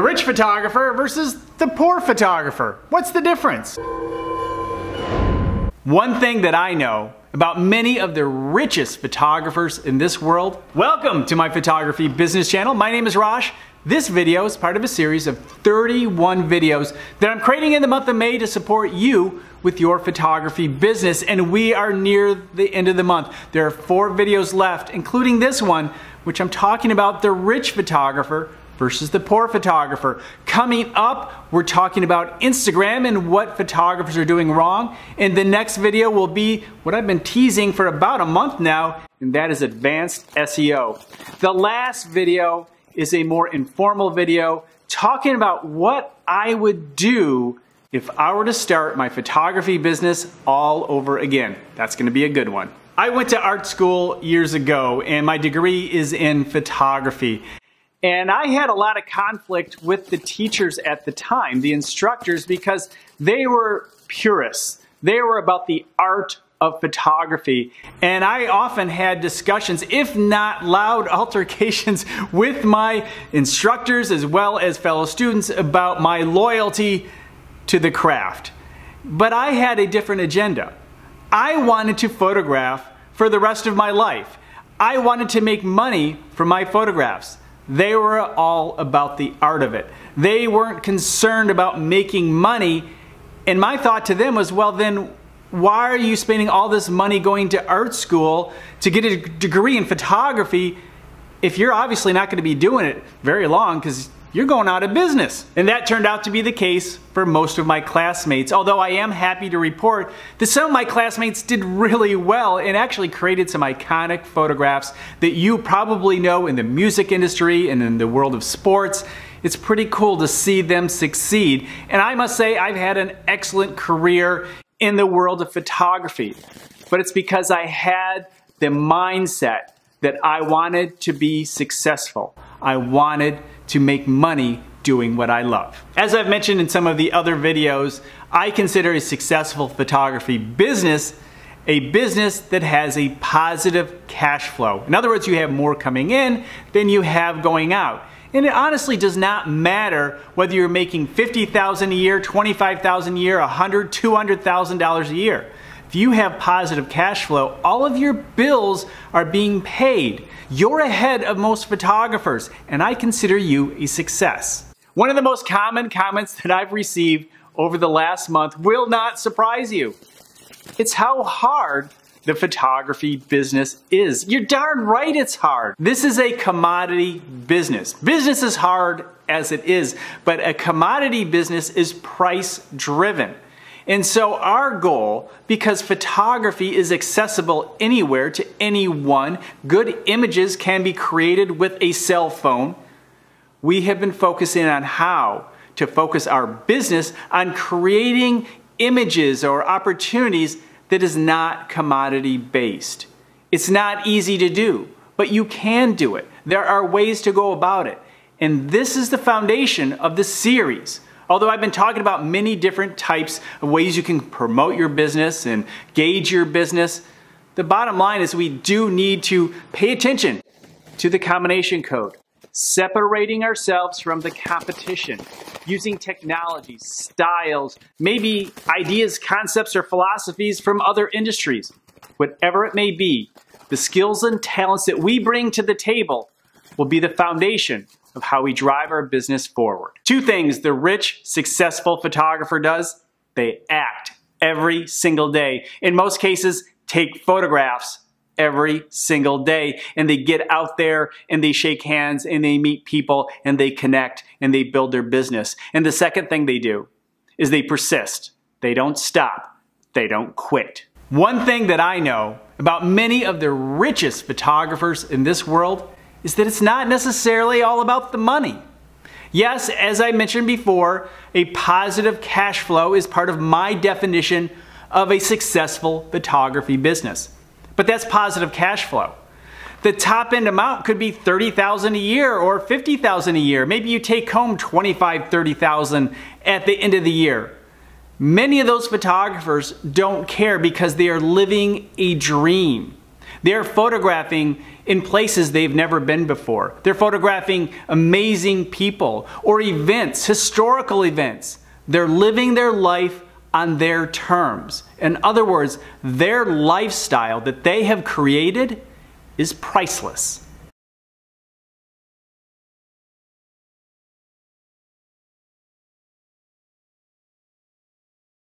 rich photographer versus the poor photographer. What's the difference? One thing that I know about many of the richest photographers in this world. Welcome to my photography business channel. My name is Rosh. This video is part of a series of 31 videos that I'm creating in the month of May to support you with your photography business, and we are near the end of the month. There are 4 videos left, including this one, which I'm talking about the rich photographer versus the poor photographer. Coming up, we're talking about Instagram and what photographers are doing wrong. And the next video will be what I've been teasing for about a month now, and that is advanced SEO. The last video is a more informal video talking about what I would do if I were to start my photography business all over again. That's going to be a good one. I went to art school years ago, and my degree is in photography. And I had a lot of conflict with the teachers at the time, the instructors, because they were purists. They were about the art of photography. And I often had discussions, if not loud altercations, with my instructors as well as fellow students about my loyalty to the craft. But I had a different agenda. I wanted to photograph for the rest of my life. I wanted to make money from my photographs. They were all about the art of it. They weren't concerned about making money. And my thought to them was, well, then why are you spending all this money going to art school to get a degree in photography if you're obviously not going to be doing it very long because you're going out of business? And that turned out to be the case for most of my classmates, although I am happy to report that some of my classmates did really well and actually created some iconic photographs that you probably know in the music industry and in the world of sports. It's pretty cool to see them succeed. And I must say I've had an excellent career in the world of photography, but it's because I had the mindset that I wanted to be successful. I wanted to make money doing what I love. As I've mentioned in some of the other videos, I consider a successful photography business a business that has a positive cash flow. In other words, you have more coming in than you have going out. And it honestly does not matter whether you're making $50,000 a year, $25,000 a year, $100,000, $200,000 a year. If you have positive cash flow, all of your bills are being paid. You're ahead of most photographers, and I consider you a success. One of the most common comments that I've received over the last month will not surprise you. It's how hard the photography business is. You're darn right it's hard. This is a commodity business. Business is hard as it is, but a commodity business is price driven. And so our goal, because photography is accessible anywhere to anyone, good images can be created with a cell phone, we have been focusing on how to focus our business on creating images or opportunities that is not commodity based. It's not easy to do, but you can do it. There are ways to go about it. And this is the foundation of the series. Although I've been talking about many different types of ways you can promote your business and gauge your business, the bottom line is we do need to pay attention to the combination code, separating ourselves from the competition, using technology, styles, maybe ideas, concepts, or philosophies from other industries. Whatever it may be, the skills and talents that we bring to the table will be the foundation of how we drive our business forward. 2 things the rich, successful photographer does: they act every single day. In most cases, take photographs every single day, and they get out there and they shake hands and they meet people and they connect and they build their business. And the second thing they do is they persist. They don't stop. They don't quit. One thing that I know about many of the richest photographers in this world is that it's not necessarily all about the money. Yes, as I mentioned before, a positive cash flow is part of my definition of a successful photography business. But that's positive cash flow. The top end amount could be $30,000 a year or $50,000 a year. Maybe you take home $25,000, $30,000 at the end of the year. Many of those photographers don't care because they are living a dream. They're photographing in places they've never been before. They're photographing amazing people or events, historical events. They're living their life on their terms. In other words, their lifestyle that they have created is priceless.